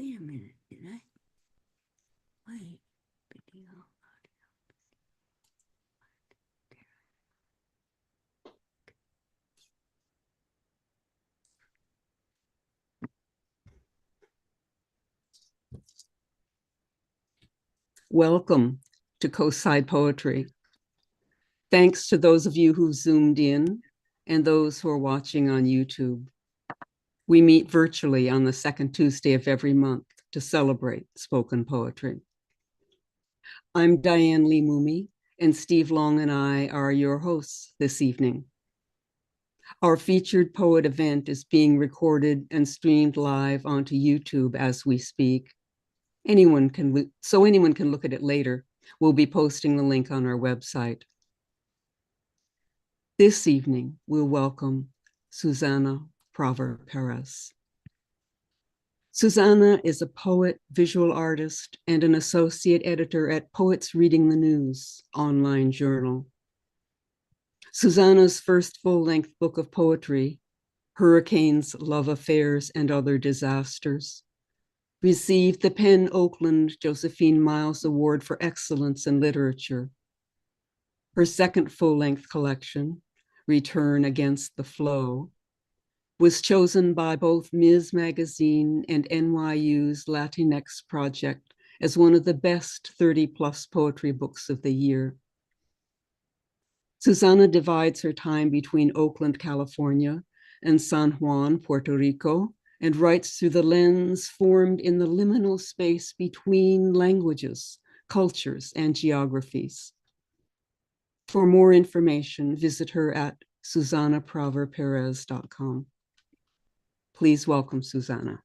Wait a minute, did I? Wait, video, audio. Welcome to Coastside Poetry. Thanks to those of you who zoomed in and those who are watching on YouTube. We meet virtually on the second Tuesday of every month to celebrate spoken poetry. I'm Diane Lee Mumi, and Steve Long and I are your hosts this evening. Our featured poet event is being recorded and streamed live onto YouTube as we speak. Anyone can look at it later. We'll be posting the link on our website. This evening, we'll welcome Susana Praver-Pérez. Susana is a poet, visual artist, and an associate editor at Poets Reading the News online journal. Susana's first full-length book of poetry, Hurricanes, Love Affairs, and Other Disasters, received the PEN Oakland Josephine Miles Award for Excellence in Literature. Her second full-length collection, Return Against the Flow, was chosen by both Ms. Magazine and NYU's Latinx Project as one of the best 30-plus poetry books of the year. Susana divides her time between Oakland, California, and San Juan, Puerto Rico, and writes through the lens formed in the liminal space between languages, cultures, and geographies. For more information, visit her at susanapraver-perez.com. Please welcome Susana.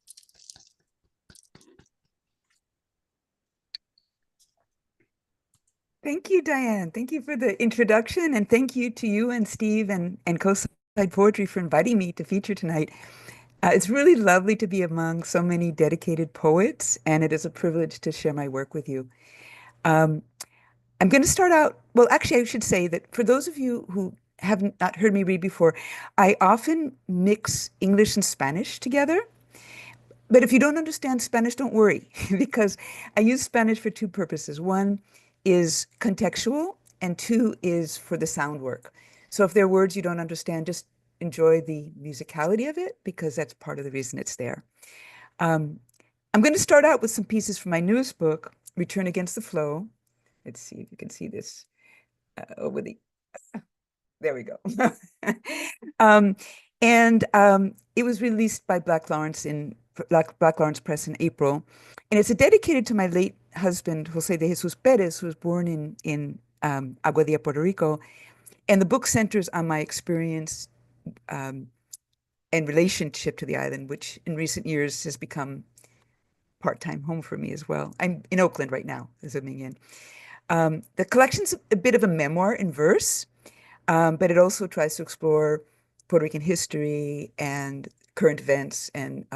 Thank you, Diane. Thank you for the introduction, and thank you to you and Steve and Coastside Poetry for inviting me to feature tonight. It's really lovely to be among so many dedicated poets, and it is a privilege to share my work with you. I'm going to start out, well, actually, I should say that for those of you who have not heard me read before, I often mix English and Spanish together. But if you don't understand Spanish, don't worry, because I use Spanish for two purposes. One is contextual, and two is for the sound work. So if there are words you don't understand, just enjoy the musicality of it, because that's part of the reason it's there. I'm going to start out with some pieces from my newest book, Return Against the Flow. Let's see if you can see this over the, there we go. It was released by Black Lawrence Press in April. And it's dedicated to my late husband, Jose de Jesus Perez, who was born in Aguadilla, Puerto Rico. And the book centers on my experience and relationship to the island, which in recent years has become part-time home for me as well. I'm in Oakland right now, zooming in. The collection's a bit of a memoir in verse, but it also tries to explore Puerto Rican history and current events and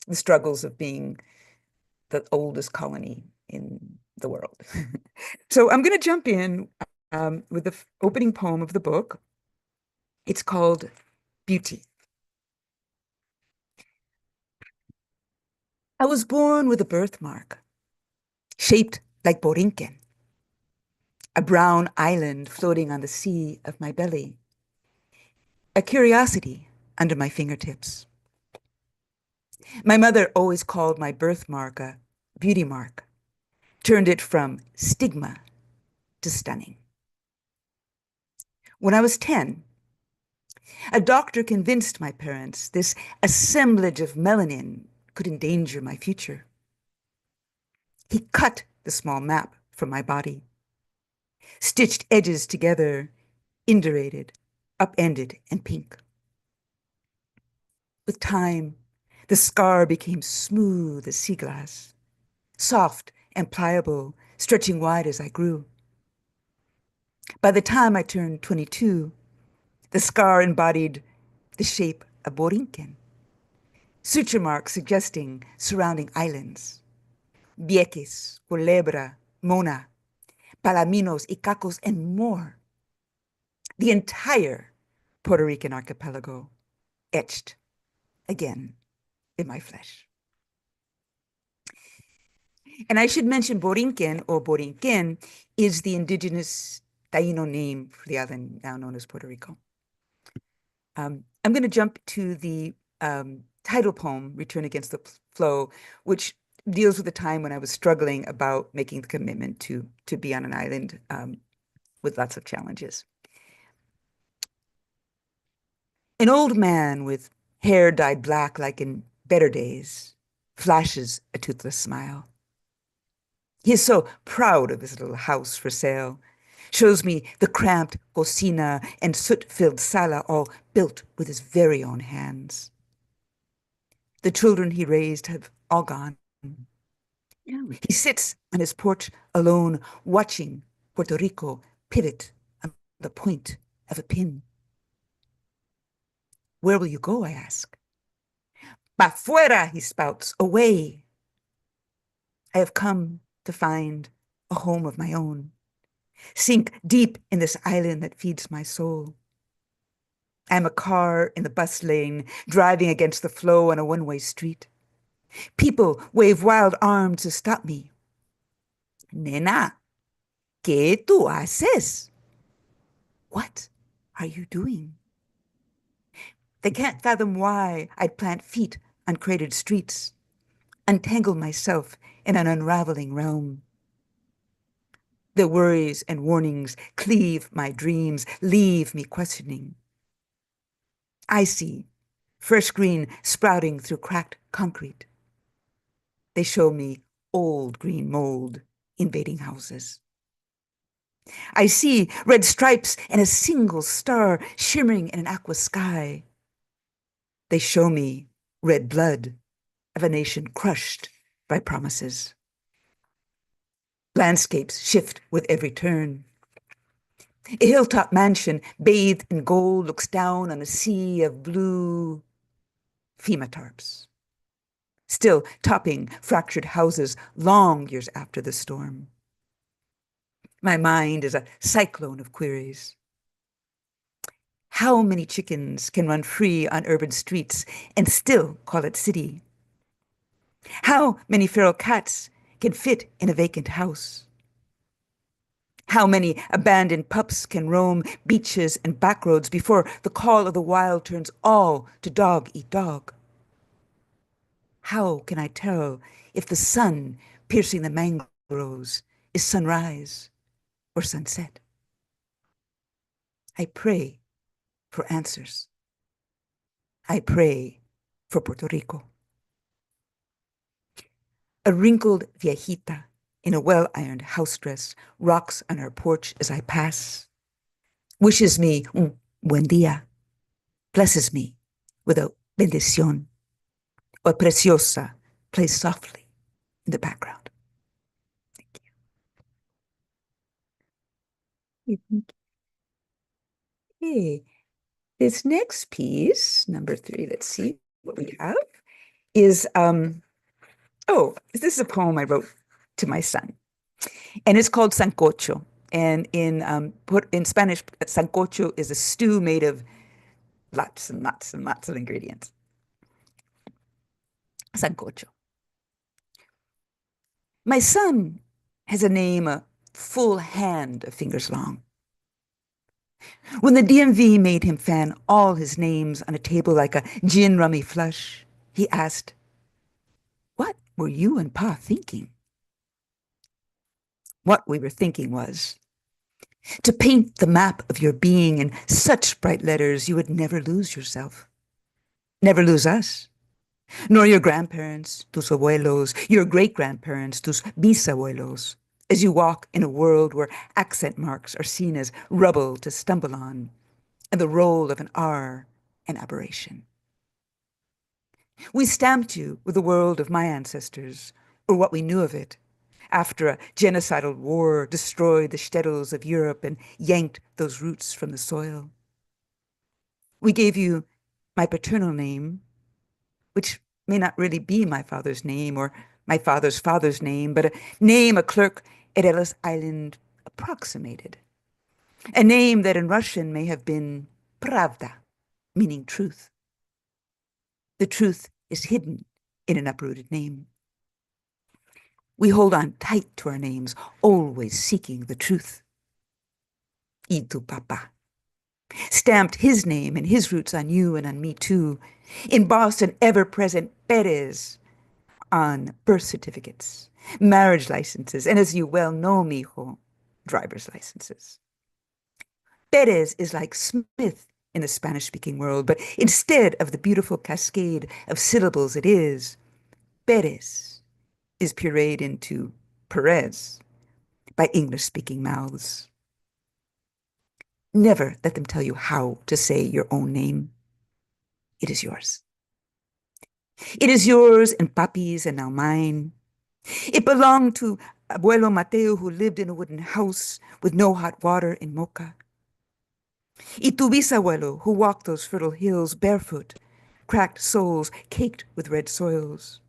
the struggles of being the oldest colony in the world. So I'm going to jump in with the opening poem of the book. It's called Beauty. I was born with a birthmark, shaped like Borinquen, a brown island floating on the sea of my belly, a curiosity under my fingertips. My mother always called my birthmark a beauty mark, turned it from stigma to stunning. When I was 10, a doctor convinced my parents this assemblage of melanin could endanger my future. He cut the small map from my body, stitched edges together, indurated, upended, and pink. With time, the scar became smooth as sea glass, soft and pliable, stretching wide as I grew. By the time I turned 22, the scar embodied the shape of Borinquen, suture marks suggesting surrounding islands, Vieques, Culebra, Mona, Palaminos, Icacos, and more. The entire Puerto Rican archipelago etched again in my flesh. And I should mention Borinquen or Borinquen is the indigenous Taino name for the island now known as Puerto Rico. I'm going to jump to the title poem, Return Against the Flow, which deals with a time when I was struggling about making the commitment to be on an island with lots of challenges. An old man with hair dyed black like in better days flashes a toothless smile. He is so proud of his little house for sale, shows me the cramped cocina and soot-filled sala all built with his very own hands. The children he raised have all gone. He sits on his porch alone, watching Puerto Rico pivot on the point of a pin. Where will you go, I ask. Pa fuera, he spouts, away. I have come to find a home of my own, sink deep in this island that feeds my soul. I am a car in the bus lane, driving against the flow on a one-way street. People wave wild arms to stop me. Nena, ¿qué tú haces? What are you doing? They can't fathom why I'd plant feet on cratered streets, untangle myself in an unraveling realm. Their worries and warnings cleave my dreams, leave me questioning. I see fresh green sprouting through cracked concrete. They show me old green mold invading houses. I see red stripes and a single star shimmering in an aqua sky. They show me red blood of a nation crushed by promises. Landscapes shift with every turn. A hilltop mansion bathed in gold looks down on a sea of blue FEMA tarps, still topping fractured houses long years after the storm. My mind is a cyclone of queries. How many chickens can run free on urban streets and still call it city? How many feral cats can fit in a vacant house? How many abandoned pups can roam beaches and backroads before the call of the wild turns all to dog eat dog? How can I tell if the sun piercing the mangroves is sunrise or sunset? I pray for answers. I pray for Puerto Rico. A wrinkled viejita in a well-ironed house dress rocks on her porch as I pass, wishes me un buen día, blesses me with a bendición, or preciosa plays softly in the background. Thank you. Okay, this next piece, number 3, let's see what we have, is, this is a poem I wrote to my son. And it's called sancocho. And in Spanish, sancocho is a stew made of lots and lots and lots of ingredients. Sancocho. My son has a name a full hand of fingers long. When the DMV made him fan all his names on a table like a gin rummy flush, he asked, "What were you and Pa thinking?" What we were thinking was to paint the map of your being in such bright letters you would never lose yourself, never lose us, nor your grandparents, tus abuelos, your great-grandparents, tus bisabuelos, as you walk in a world where accent marks are seen as rubble to stumble on, and the roll of an R an aberration. We stamped you with the world of my ancestors, or what we knew of it, after a genocidal war destroyed the shtetls of Europe and yanked those roots from the soil. We gave you my paternal name, which may not really be my father's name or my father's father's name, but a name a clerk at Ellis Island approximated. A name that in Russian may have been Pravda, meaning truth. The truth is hidden in an uprooted name. We hold on tight to our names, always seeking the truth. Y tu papa stamped his name and his roots on you and on me too, embossed an ever-present Perez on birth certificates, marriage licenses, and as you well know, mijo, driver's licenses. Perez is like Smith in the Spanish-speaking world, but instead of the beautiful cascade of syllables it is, Perez is pureed into Perez by English-speaking mouths. Never let them tell you how to say your own name. It is yours. It is yours and Papi's and now mine. It belonged to Abuelo Mateo, who lived in a wooden house with no hot water in Mocha. Y tu bisabuelo, who walked those fertile hills barefoot, cracked soles caked with red soils.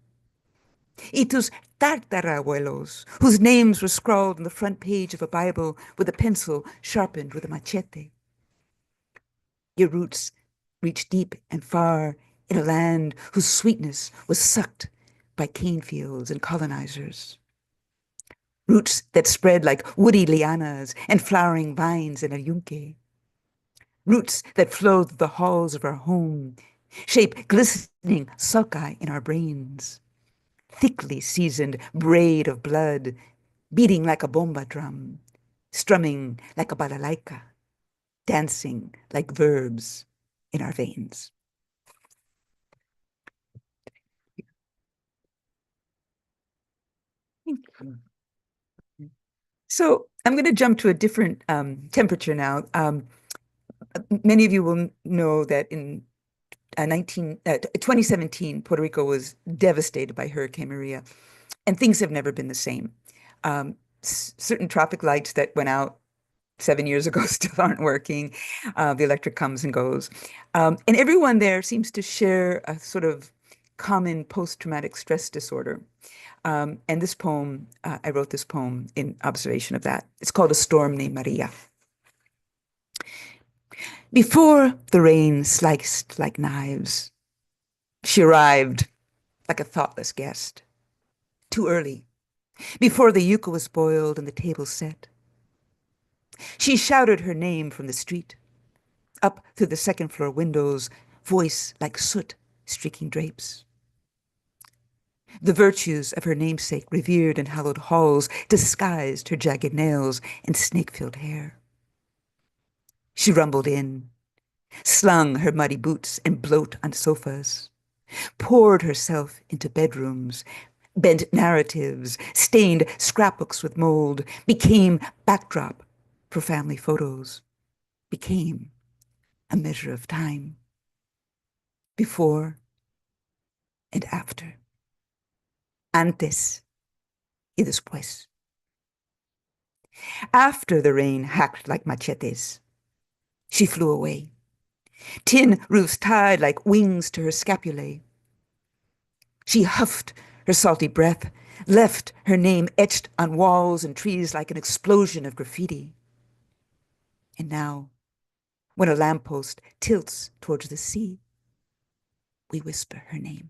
Y tus tartarabuelos, whose names were scrawled on the front page of a Bible with a pencil sharpened with a machete. Your roots reach deep and far in a land whose sweetness was sucked by cane fields and colonizers. Roots that spread like woody lianas and flowering vines in a yunque. Roots that flow through the halls of our home, shape glistening sulci in our brains. Thickly seasoned braid of blood, beating like a bomba drum, strumming like a balalaika, dancing like verbs in our veins. So I'm going to jump to a different temperature now. Many of you will know that in 2017, Puerto Rico was devastated by Hurricane Maria, and things have never been the same. Certain traffic lights that went out 7 years ago still aren't working. The electric comes and goes. And everyone there seems to share a sort of common post-traumatic stress disorder. And this poem, I wrote this poem in observation of that. It's called A Storm Named Maria. Before the rain sliced like knives, she arrived like a thoughtless guest. Too early, before the yuca was boiled and the table set. She shouted her name from the street, up through the second-floor windows, voice like soot streaking drapes. The virtues of her namesake revered in hallowed halls disguised her jagged nails and snake-filled hair. She rumbled in, slung her muddy boots and bloat on sofas, poured herself into bedrooms, bent narratives, stained scrapbooks with mold, became backdrop for family photos, became a measure of time, before and after, antes y después. After the rain hacked like machetes, she flew away, tin roofs tied like wings to her scapulae. She huffed her salty breath, left her name etched on walls and trees like an explosion of graffiti. And now, when a lamppost tilts towards the sea, we whisper her name.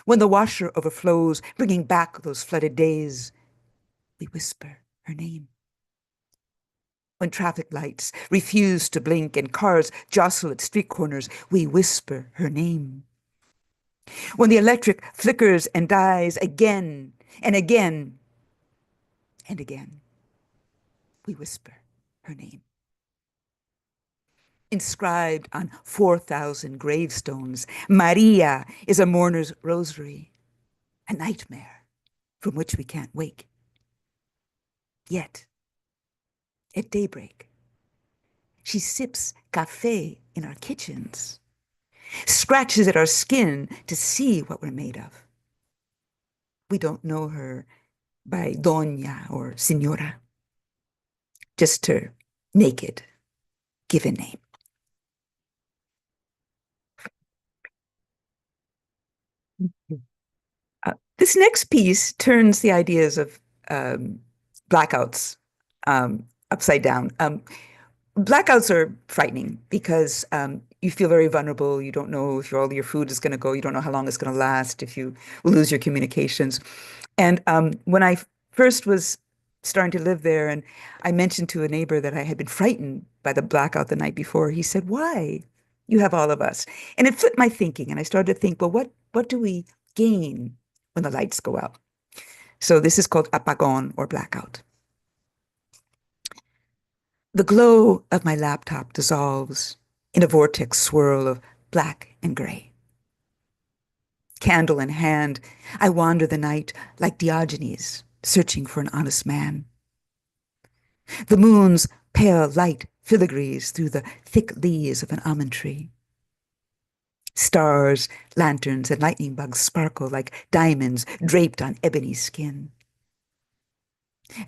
When the washer overflows, bringing back those flooded days, we whisper her name. When traffic lights refuse to blink and cars jostle at street corners, we whisper her name. When the electric flickers and dies again and again and again, we whisper her name. Inscribed on 4,000 gravestones, Maria is a mourner's rosary, a nightmare from which we can't wake. Yet, at daybreak, she sips café in our kitchens, scratches at our skin to see what we're made of. We don't know her by Doña or Señora, just her naked given name. This next piece turns the ideas of blackouts upside down. Blackouts are frightening because you feel very vulnerable. You don't know if all your food is going to go. You don't know how long it's going to last, if you will lose your communications. And when I first was starting to live there, and I mentioned to a neighbor that I had been frightened by the blackout the night before, he said, "Why? You have all of us." And it flipped my thinking, and I started to think, well, what do we gain when the lights go out? So this is called apagón or blackout. The glow of my laptop dissolves in a vortex swirl of black and gray. Candle in hand, I wander the night like Diogenes, searching for an honest man. The moon's pale light filigrees through the thick leaves of an almond tree. Stars, lanterns, and lightning bugs sparkle like diamonds draped on ebony skin.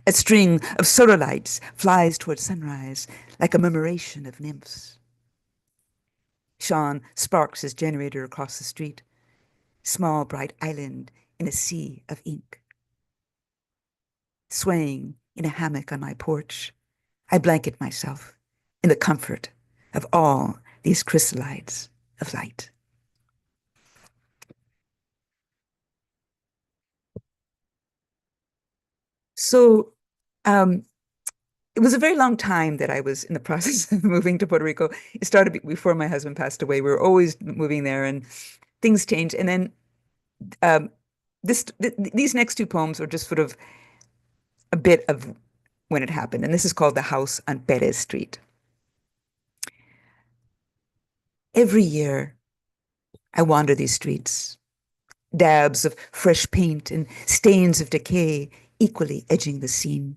A string of solar lights flies toward sunrise like a murmuration of nymphs. Sean sparks his generator across the street, small bright island in a sea of ink. Swaying in a hammock on my porch, I blanket myself in the comfort of all these crystallides of light. So it was a very long time that I was in the process of moving to Puerto Rico. It started before my husband passed away. We were always moving there, and things changed. And then um, these next two poems are just sort of a bit of when it happened. And this is called The House on Perez Street. Every year, I wander these streets, dabs of fresh paint and stains of decay equally edging the scene.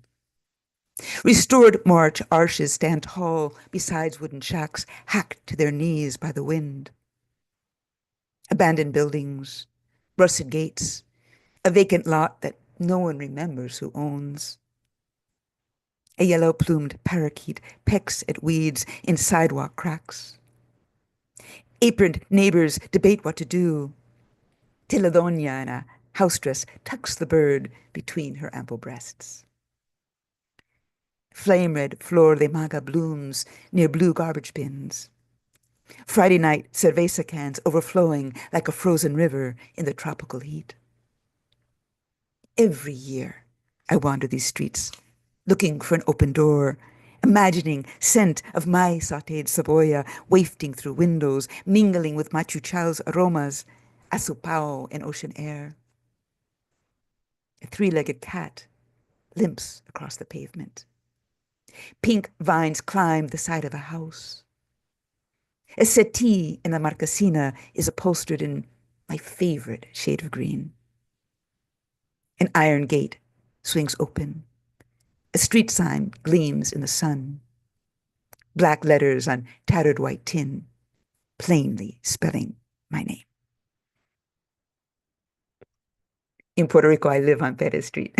Restored March arches stand tall beside wooden shacks hacked to their knees by the wind. Abandoned buildings, rusted gates, a vacant lot that no one remembers who owns. A yellow-plumed parakeet pecks at weeds in sidewalk cracks. Aproned neighbors debate what to do. Teledonia in a house dress tucks the bird between her ample breasts. Flame-red flor de maga blooms near blue garbage bins. Friday night cerveza cans overflowing like a frozen river in the tropical heat. Every year, I wander these streets, looking for an open door, imagining scent of my sautéed cebolla wafting through windows, mingling with machuchal's aromas, asopao in ocean air. A three-legged cat limps across the pavement. Pink vines climb the side of a house. A settee in the marquesina is upholstered in my favorite shade of green. An iron gate swings open. A street sign gleams in the sun. Black letters on tattered white tin, plainly spelling my name. In Puerto Rico, I live on Perez Street.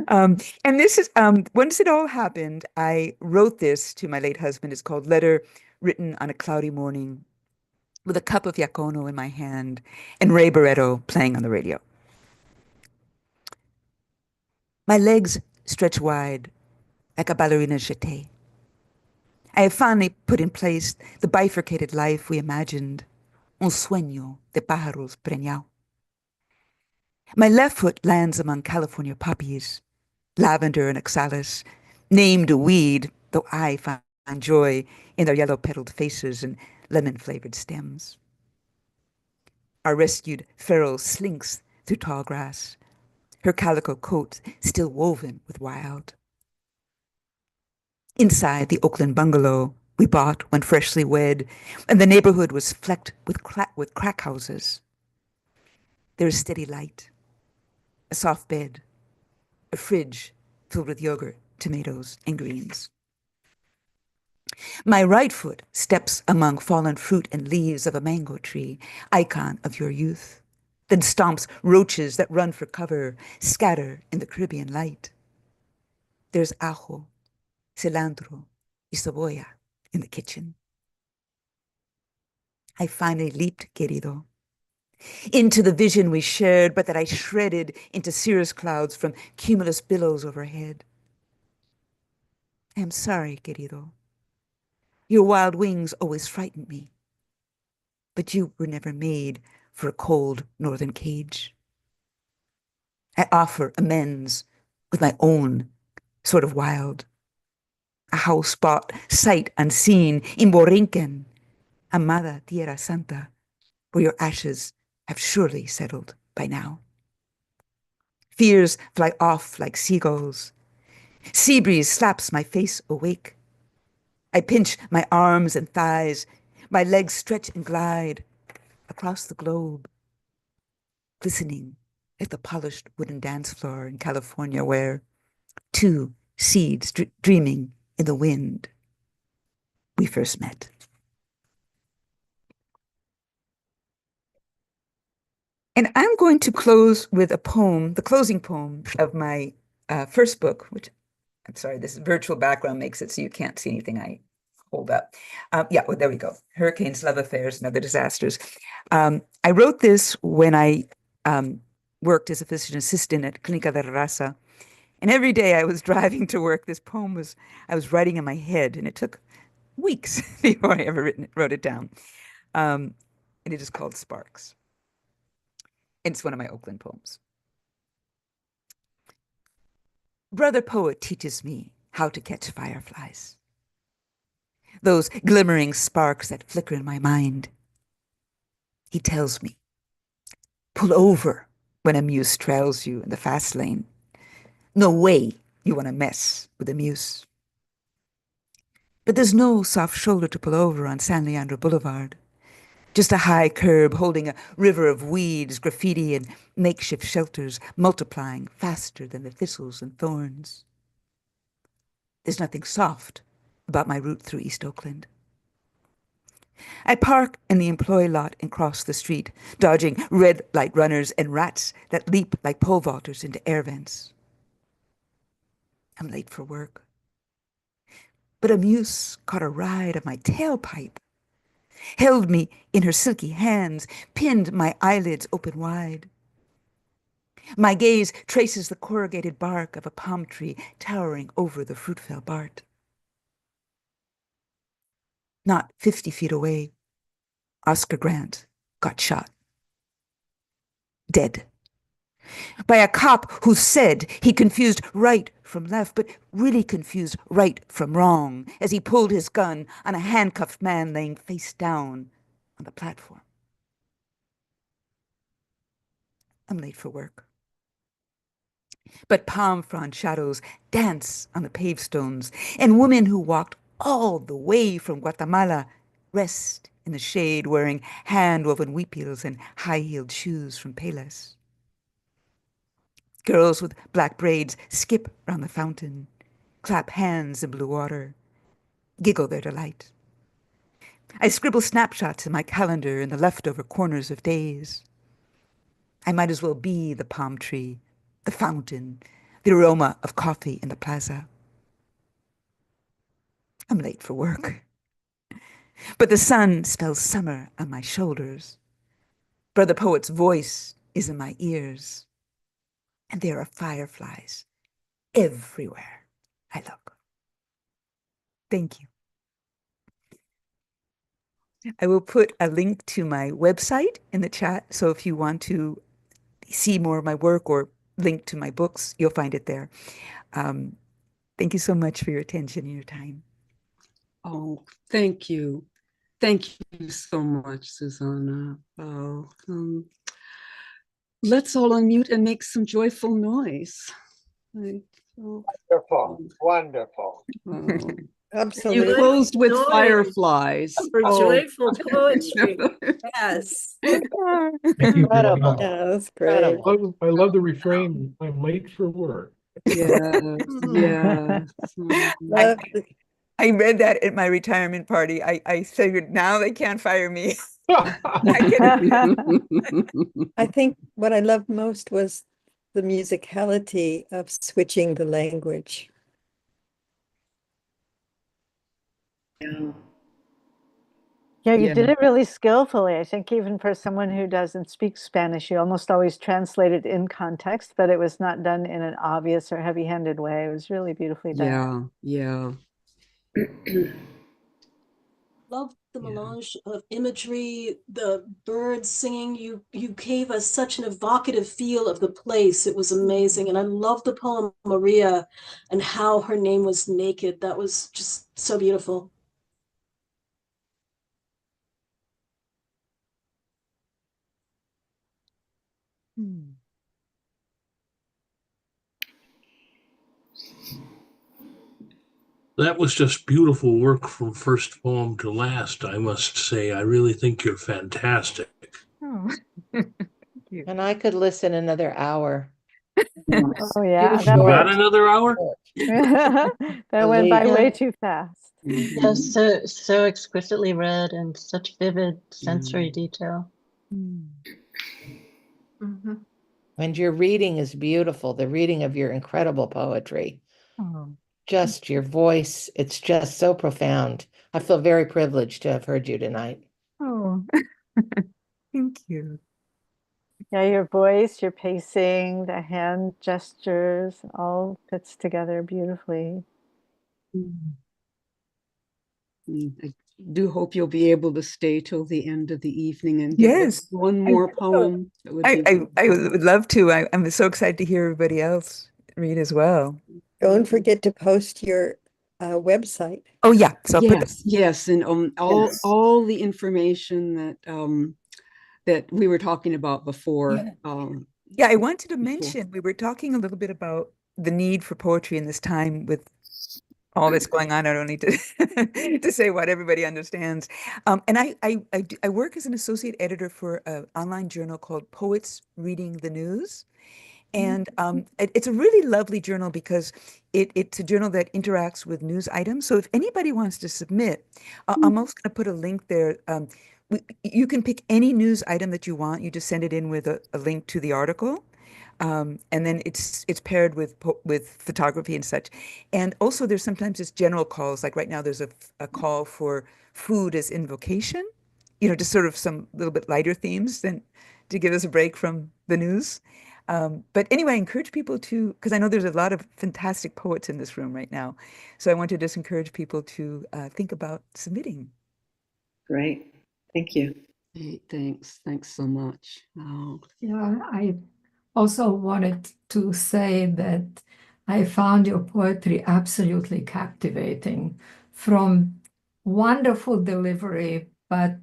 And this is, once it all happened, I wrote this to my late husband. It's called Letter Written on a Cloudy Morning, with a cup of Yacono in my hand and Ray Barretto playing on the radio. My legs stretch wide like a ballerina jetée. I have finally put in place the bifurcated life we imagined, un sueño de pájaros preñado. My left foot lands among California poppies, lavender and oxalis, named a weed, though I find joy in their yellow-petaled faces and lemon-flavored stems. Our rescued feral slinks through tall grass, her calico coat still woven with wild. Inside the Oakland bungalow we bought when freshly wed, and the neighborhood was flecked with crack houses. There is steady light, a soft bed, a fridge filled with yogurt, tomatoes, and greens. My right foot steps among fallen fruit and leaves of a mango tree, icon of your youth, then stomps roaches that run for cover, scatter in the Caribbean light. There's ajo, cilantro, y cebolla in the kitchen. I finally leaped, querido, into the vision we shared, but that I shredded into cirrus clouds from cumulus billows overhead. I am sorry, querido. Your wild wings always frightened me, but you were never made for a cold northern cage. I offer amends with my own sort of wild. A house spot, sight unseen, in Borinquen, amada Tierra Santa, where your ashes have surely settled by now. Fears fly off like seagulls. Sea breeze slaps my face awake. I pinch my arms and thighs. My legs stretch and glide across the globe, glistening like the polished wooden dance floor in California where two seeds dreaming in the wind we first met. And I'm going to close with a poem, the closing poem of my first book, which, I'm sorry, this virtual background makes it so you can't see anything I hold up. Yeah, well, there we go. Hurricanes, Love Affairs, and Other Disasters. I wrote this when I worked as a physician assistant at Clínica de Raza. And every day I was driving to work, this poem I was writing in my head, and it took weeks before I ever wrote it down. And it is called Sparks. And it's one of my Oakland poems. Brother poet teaches me how to catch fireflies. Those glimmering sparks that flicker in my mind. He tells me, pull over when a muse trails you in the fast lane. No way you want to mess with a muse. But there's no soft shoulder to pull over on San Leandro Boulevard. Just a high curb holding a river of weeds, graffiti, and makeshift shelters multiplying faster than the thistles and thorns. There's nothing soft about my route through East Oakland. I park in the employee lot and cross the street, dodging red light runners and rats that leap like pole vaulters into air vents. I'm late for work. But a muse caught a ride of my tailpipe, held me in her silky hands, pinned my eyelids open wide. My gaze traces the corrugated bark of a palm tree towering over the Fruitvale BART. Not 50 feet away, Oscar Grant got shot. Dead. By a cop who said he confused right from left, but really confused right from wrong as he pulled his gun on a handcuffed man laying face down on the platform. I'm late for work. But palm frond shadows dance on the paved stones, and women who walked all the way from Guatemala rest in the shade wearing hand-woven huipiles and high-heeled shoes from Payless. Girls with black braids skip round the fountain, clap hands in blue water, giggle their delight. I scribble snapshots in my calendar in the leftover corners of days. I might as well be the palm tree, the fountain, the aroma of coffee in the plaza. I'm late for work. But the sun spells summer on my shoulders. Brother Poet's voice is in my ears. And there are fireflies everywhere I look. Thank you. I will put a link to my website in the chat, so if you want to see more of my work or link to my books, you'll find it there. Thank you so much for your attention and your time. Oh, thank you. Thank you so much, Susana. Oh, let's all unmute and make some joyful noise. Wonderful, wonderful. Oh. Absolutely. You closed with Joy fireflies. For Oh. joyful poetry. Yes. Thank you. Incredible. Wow. Yeah, that's great. I love the refrain. I'm late for work. Yes, yes. I read that at my retirement party. I figured now they can't fire me. I think what I loved most was the musicality of switching the language. Yeah, you Yeah. did it really skillfully. I think even for someone who doesn't speak Spanish, you almost always translate it in context, but it was not done in an obvious or heavy-handed way. It was really beautifully done. Yeah, yeah. Love the Yeah. melange of imagery, the birds singing. You gave us such an evocative feel of the place. It was amazing. And I love the poem Maria and how her name was naked. That was just so beautiful. That was just beautiful work from first poem to last, I must say. I really think you're fantastic. Oh, thank you. And I could listen another hour. Oh, yeah, Too that You got short. another hour? that went by Believe way Yeah. too fast. Yes, so exquisitely read and such vivid sensory Mm. detail. And your reading is beautiful, the reading of your incredible poetry. Oh, Just your voice, it's just so profound. I feel very privileged to have heard you tonight. oh, thank you. Yeah, your voice, your pacing, the hand gestures, all fits together beautifully. I do hope you'll be able to stay till the end of the evening and give us Yes, one I more will. poem. That would I, be I wonderful. would love to. I'm so excited to hear everybody else read as well. Don't forget to post your website. Oh yeah, so I'll put Yes, yes, and Yes. all the information that we were talking about before. Yeah, I wanted to Before. mention, we were talking a little bit about the need for poetry in this time with all that's going on. I don't need to to say what everybody understands. And I work as an associate editor for an online journal called Poets Reading the News. And it's a really lovely journal because it's a journal that interacts with news items. So if anybody wants to submit, I'm also going to put a link there. You can pick any news item that you want. You just send it in with a link to the article. And then it's paired with photography and such. And also there's sometimes just general calls. Like right now there's a call for food as invocation, just sort of some little bit lighter themes than to give us a break from the news. But anyway, I encourage people to, because I know there's a lot of fantastic poets in this room right now. So I want to just encourage people to think about submitting. Great. Thank you. Hey, thanks so much. Yeah, I also wanted to say that I found your poetry absolutely captivating, from wonderful delivery, but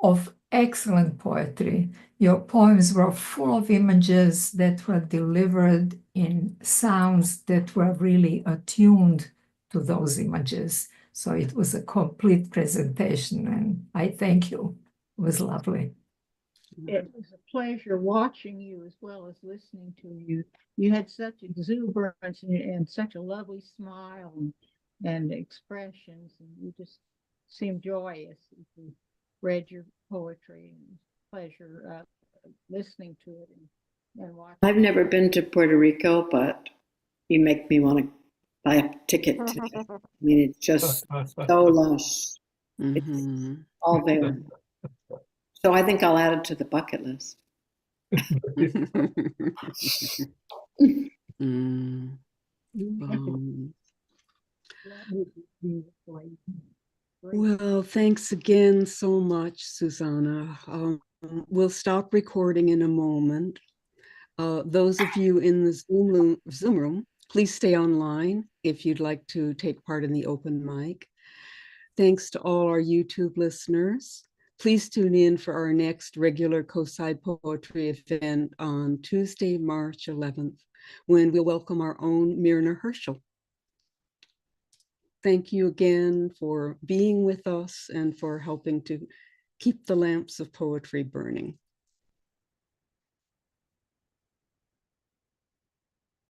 of excellent poetry. Your poems were full of images that were delivered in sounds that were really attuned to those images. So it was a complete presentation, and I thank you. It was lovely. It was a pleasure watching you as well as listening to you. You had such exuberance and such a lovely smile and expressions, and you just seemed joyous as you read your poetry. And it was a pleasure listening to it and watching. I've never been to Puerto Rico, but you make me want to buy a ticket today. I mean, it's just so lush. It's all there. So I think I'll add it to the bucket list. Well, thanks again so much, Susana. We'll stop recording in a moment. Those of you in the Zoom room, please stay online if you'd like to take part in the open mic. Thanks to all our YouTube listeners. Please tune in for our next regular CoSide Poetry event on Tuesday, March 11th, when we'll welcome our own Myrna Herschel. Thank you again for being with us and for helping to keep the lamps of poetry burning.